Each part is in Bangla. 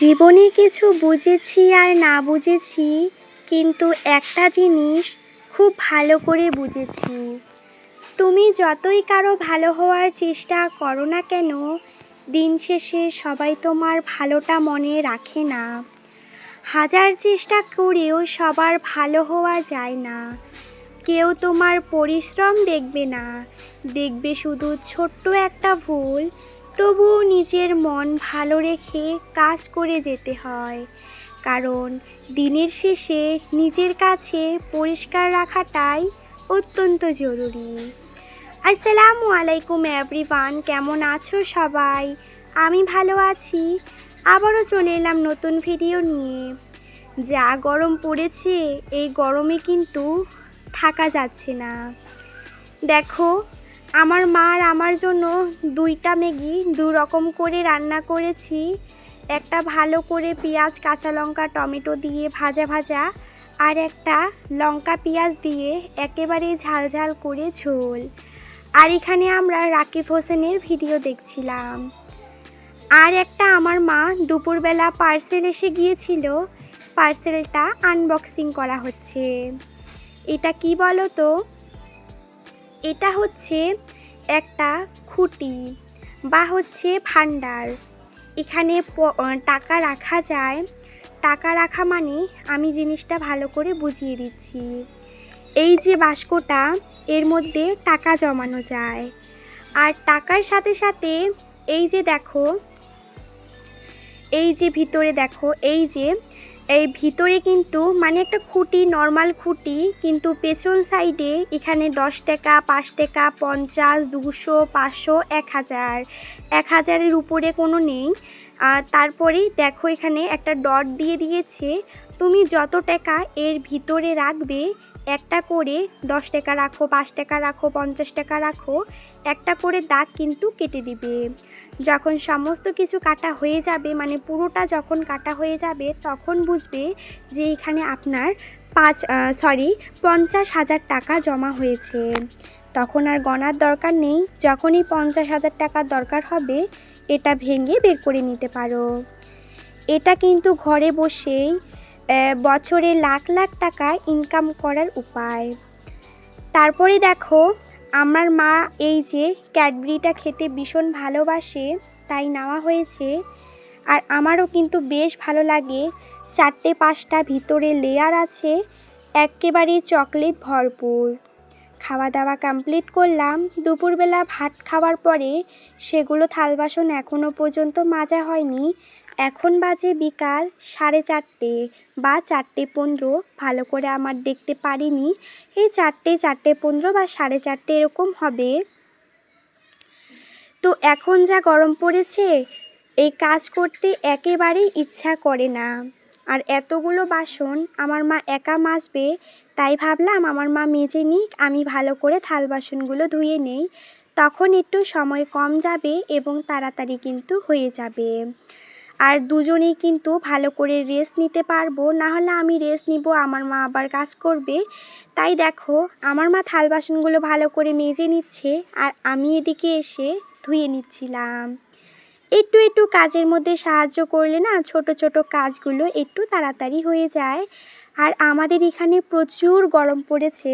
জীবনে কিছু বুঝেছি আর না বুঝেছি, কিন্তু একটা জিনিস খুব ভালো করে বুঝেছি। তুমি যতই কারো ভালো হওয়ার চেষ্টা করো না কেন, দিন শেষে সবাই তোমার ভালোটা মনে রাখে না। হাজার চেষ্টা করেও সবার ভালো হওয়া যায় না। কেউ তোমার পরিশ্রম দেখবে না, দেখবে শুধু ছোট্ট একটা ভুল। তবুও নিজের মন ভালো রেখে কাজ করে যেতে হয়, কারণ দিনের শেষে নিজের কাছে পরিষ্কার রাখাটাই অত্যন্ত জরুরি। আসসালামু আলাইকুম এভরিওয়ান, কেমন আছো সবাই? আমি ভালো আছি। আবারও চলে এলাম নতুন ভিডিও নিয়ে। যা গরম পড়েছে, এই গরমে কিন্তু থাকা যাচ্ছে না। দেখো, আমার মা আর আমার জন্য দুইটা ম্যাগি দু রকম করে রান্না করেছি। একটা ভালো করে পেঁয়াজ, কাঁচা লঙ্কা, টমেটো দিয়ে ভাজা ভাজা, আর একটা লঙ্কা পেঁয়াজ দিয়ে একেবারে ঝাল ঝাল করে ঝোল। আর এখানে আমরা রাকিব হোসেনের ভিডিও দেখছিলাম। আর একটা আমার মা দুপুরবেলা পার্সেল এসে গিয়েছিল, পার্সেলটা আনবক্সিং করা হচ্ছে। এটা কি বলো তো? এটা হচ্ছে একটা খুঁটি বা হচ্ছে ভান্ডার। এখানে টাকা রাখা যায়। টাকা রাখা মানে, আমি জিনিসটা ভালো করে বুঝিয়ে দিচ্ছি। এই যে বাস্কটা, এর মধ্যে টাকা জমানো যায়। আর টাকার সাথে সাথে এই যে দেখো, এই যে ভিতরে দেখো, এই ভিতরে কিন্তু মানে একটা খুঁটি, নর্মাল খুঁটি, কিন্তু পেছন সাইডে এখানে 10 টাকা, 5 টাকা, 50, 200, 500, 1000, 1000-এর উপরে কোনো নেই। তারপরেই দেখো এখানে একটা ডট দিয়ে দিয়েছে। তুমি যত টাকা এর ভিতরে রাখবে, একটা করে 10 টাকা রাখো, 5 টাকা রাখো, 50 টাকা রাখো, একটা করে দাগ কিন্তু কেটে দিবে। যখন সমস্ত কিছু কাটা হয়ে যাবে, মানে পুরোটা যখন কাটা হয়ে যাবে, তখন বুঝবে যে এখানে আপনার 50,000 টাকা জমা হয়েছে। তখন আর গণার দরকার নেই। যখনই 50,000 টাকার দরকার হবে, এটা ভেঙে বের করে নিতে পারো। এটা কিন্তু ঘরে বসেই বছরে লাখ লাখ টাকা ইনকাম করার উপায়। তারপরে দেখো, আমার মা এই যে ক্যাডবেরিটা খেতে ভীষণ ভালোবাসে, তাই নেওয়া হয়েছে। আর আমারও কিন্তু বেশ ভালো লাগে। 4-5টা ভিতরে লেয়ার আছে, একেবারেই চকলেট ভরপুর। খাওয়া দাওয়া কমপ্লিট করলাম। দুপুরবেলা ভাত খাওয়ার পরে সেগুলো থাল বাসন এখনও পর্যন্ত মাজা হয়নি। এখন বাজে বিকাল 4:30 বা 4:15, ভালো করে আমার দেখতে পারিনি। এই 4টে, 4:15 বা 4:30 এরকম হবে। তো এখন যা গরম পড়েছে, এই কাজ করতে একেবারেই ইচ্ছা করে না। আর এতগুলো বাসন আমার মা একা মাজবে, তাই ভাবলাম আমার মা মেজে নিক, আমি ভালো করে থাল বাসনগুলো ধুয়ে নেই। তখন একটু সময় কম যাবে এবং তাড়াতাড়ি কিন্তু হয়ে যাবে। আর দুজনেই কিন্তু ভালো করে রেস্ট নিতে পারবো। না হলে আমি রেস্ট নিব, আমার মা আবার কাজ করবে। তাই দেখো, আমার মা থাল বাসনগুলো ভালো করে মেজে নিচ্ছে, আর আমি এদিকে এসে ধুয়ে নিচ্ছিলাম। একটু একটু কাজের মধ্যে সাহায্য করলে না, ছোট ছোট কাজগুলো একটু তাড়াতাড়ি হয়ে যায়। আর আমাদের এখানে প্রচুর গরম পড়েছে।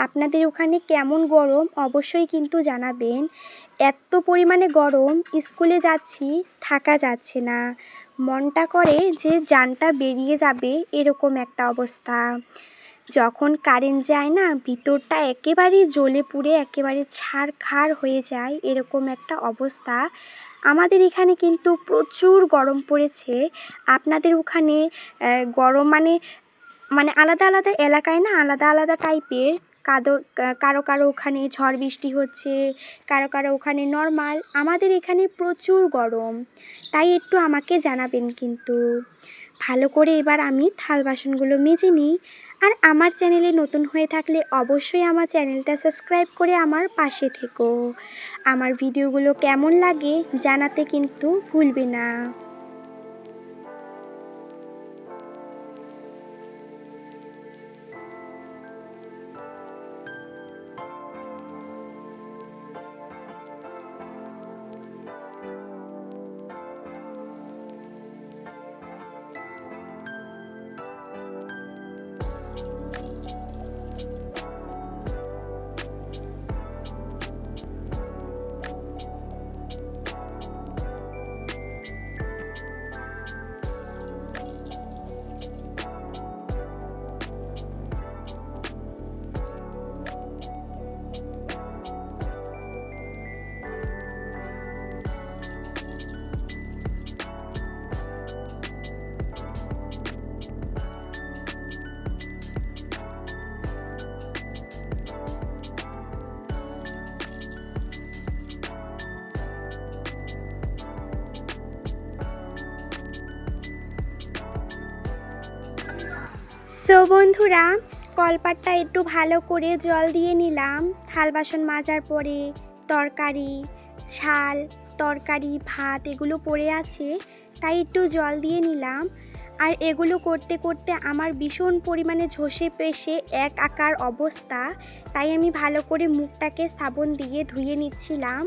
আপনাদের ওখানে কেমন গরম অবশ্যই কিন্তু জানাবেন। এত পরিমাণে গরম, স্কুলে যাচ্ছি, থাকা যাচ্ছে না। মনটা করে যে জানটা বেরিয়ে যাবে, এরকম একটা অবস্থা। যখন কারেন্ট যায় না, ভিতরটা একেবারেই জ্বলে পুড়ে একেবারে ছারখার হয়ে যায়, এরকম একটা অবস্থা। আমাদের এখানে কিন্তু প্রচুর গরম পড়েছে। আপনাদের ওখানে গরম মানে মানে আলাদা আলাদা এলাকায় না আলাদা আলাদা টাইপের। কারো কারো ওখানে ঝড় বৃষ্টি হচ্ছে, কারো কারো ওখানে নর্মাল। আমাদের এখানে প্রচুর গরম, তাই একটু আমাকে জানাবেন কিন্তু। ভালো করে এবার আমি থাল বাসনগুলো মেজে নিই। আর আমার চ্যানেলে নতুন হয়ে থাকলে অবশ্যই আমার চ্যানেলটা সাবস্ক্রাইব করে আমার পাশে থেকো। আমার ভিডিওগুলো কেমন লাগে জানাতে কিন্তু ভুলবে না। সো বন্ধুরা, কলপাটটা একটু ভালো করে জল দিয়ে নিলাম। থাল বাসন মাজার পরে তরকারি, ঝাল, তরকারি, ভাত এগুলো পড়ে আছে, তাই একটু জল দিয়ে নিলাম। আর এগুলো করতে করতে আমার ভীষণ পরিমাণে ঝসে পেশে এক আকার অবস্থা, তাই আমি ভালো করে মুখটাকে সাবন দিয়ে ধুয়ে নিচ্ছিলাম।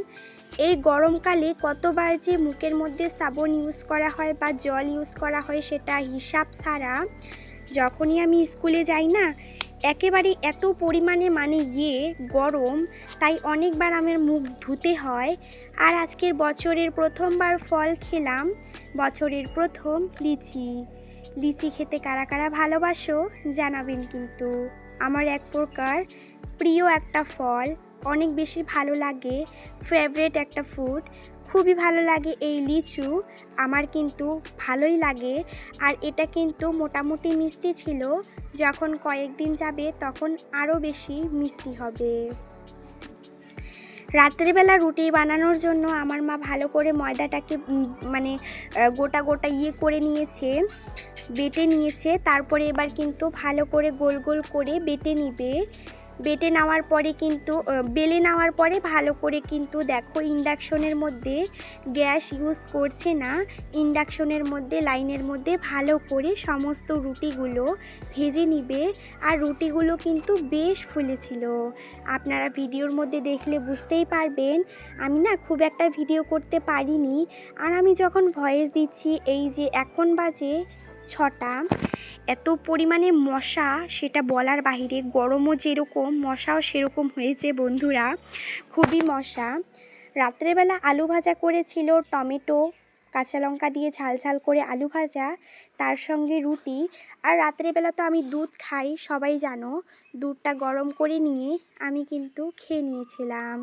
এই গরমকালে কতবার যে মুখের মধ্যে সাবন ইউজ করা হয় বা জল ইউজ করা হয় সেটা হিসাব ছাড়া। যখনই আমি স্কুলে যাই না, একেবারে এত পরিমাণে গরম, তাই অনেকবার আমার মুখ ধুতে হয়। আর আজকের বছরের প্রথমবার ফল খেলাম, বছরের প্রথম লিচি। লিচি খেতে কারা কারা ভালোবাসো জানাবেন কিন্তু। আমার এক প্রকার প্রিয় একটা ফল, অনেক বেশি ভালো লাগে, ফেভারিট একটা ফুড। খুবই ভালো লাগে এই লিচু, আমার কিন্তু ভালোই লাগে। আর এটা কিন্তু মোটামুটি মিষ্টি ছিল, যখন কয়েকদিন যাবে তখন আরও বেশি মিষ্টি হবে। রাত্রিবেলা রুটি বানানোর জন্য আমার মা ভালো করে ময়দাটাকে গোটা গোটা করে নিয়েছে, বেটে নিয়েছে। তারপরে এবার কিন্তু ভালো করে গোল গোল করে বেটে নিবে। বেটে নেওয়ার পরে কিন্তু বেলে নেওয়ার পরে ভালো করে কিন্তু দেখো ইন্ডাকশনের মধ্যে গ্যাস ইউজ করছে না, ইন্ডাকশনের মধ্যে লাইনের মধ্যে ভালো করে সমস্ত রুটিগুলো ভেজে নিবে। আর রুটিগুলো কিন্তু বেশ ফুলেছিল, আপনারা ভিডিওর মধ্যে দেখলে বুঝতেই পারবেন। আমি না খুব একটা ভিডিও করতে পারিনি। আর আমি যখন ভয়েস দিচ্ছি, এই যে এখন বাজে 6টা, এত পরিমাণে মশা সেটা বলার বাহিরে, গরমও যেরকম মশাও সেরকম হয়েছে বন্ধুরা, খুবই মশা। রাত্রেবেলা আলু ভাজা করেছিল, টমেটো কাঁচা লঙ্কা দিয়ে ঝাল ঝাল করে আলু ভাজা, তার সঙ্গে রুটি। আর রাত্রেবেলা তো আমি দুধ খাই, সবাই জানো। দুধটা গরম করে নিয়ে আমি কিন্তু খেয়ে নিয়েছিলাম।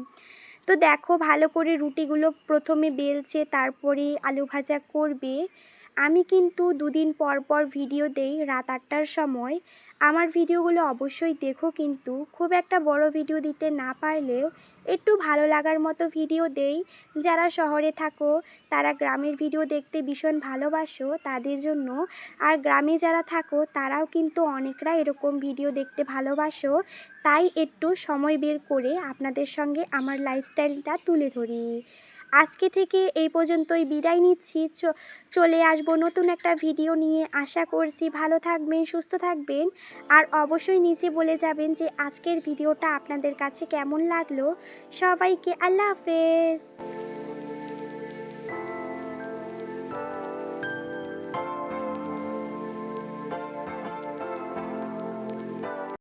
তো দেখো ভালো করে রুটিগুলো প্রথমে বেলছে, তারপরে আলু ভাজা করবে। আমি কিন্তু দুদিন পর পর ভিডিও দেই রাত 8টার সময়। আমার ভিডিওগুলো অবশ্যই দেখো, কিন্তু খুব একটা বড় ভিডিও দিতে না পারলেও একটু ভালো লাগার মতো ভিডিও দেই। যারা শহরে থাকো তারা গ্রামের ভিডিও দেখতে ভীষণ ভালোবাসো, তাদের জন্য। আর গ্রামে যারা থাকো তারাও কিন্তু অনেকরা এরকম ভিডিও দেখতে ভালোবাসো, তাই একটু সময় বের করে আপনাদের সঙ্গে আমার লাইফস্টাইলটা তুলে ধরি। আজকে থেকে এই পর্যন্তই বিদায় নিচ্ছি। চলে আসবো নতুন একটা ভিডিও নিয়ে। আশা করছি ভালো থাকবেন, সুস্থ থাকবেন। আর অবশ্যই নিচে বলে যাবেন যে আজকের ভিডিওটা আপনাদের কাছে কেমন লাগলো। সবাইকে আল্লাহ হাফেজ।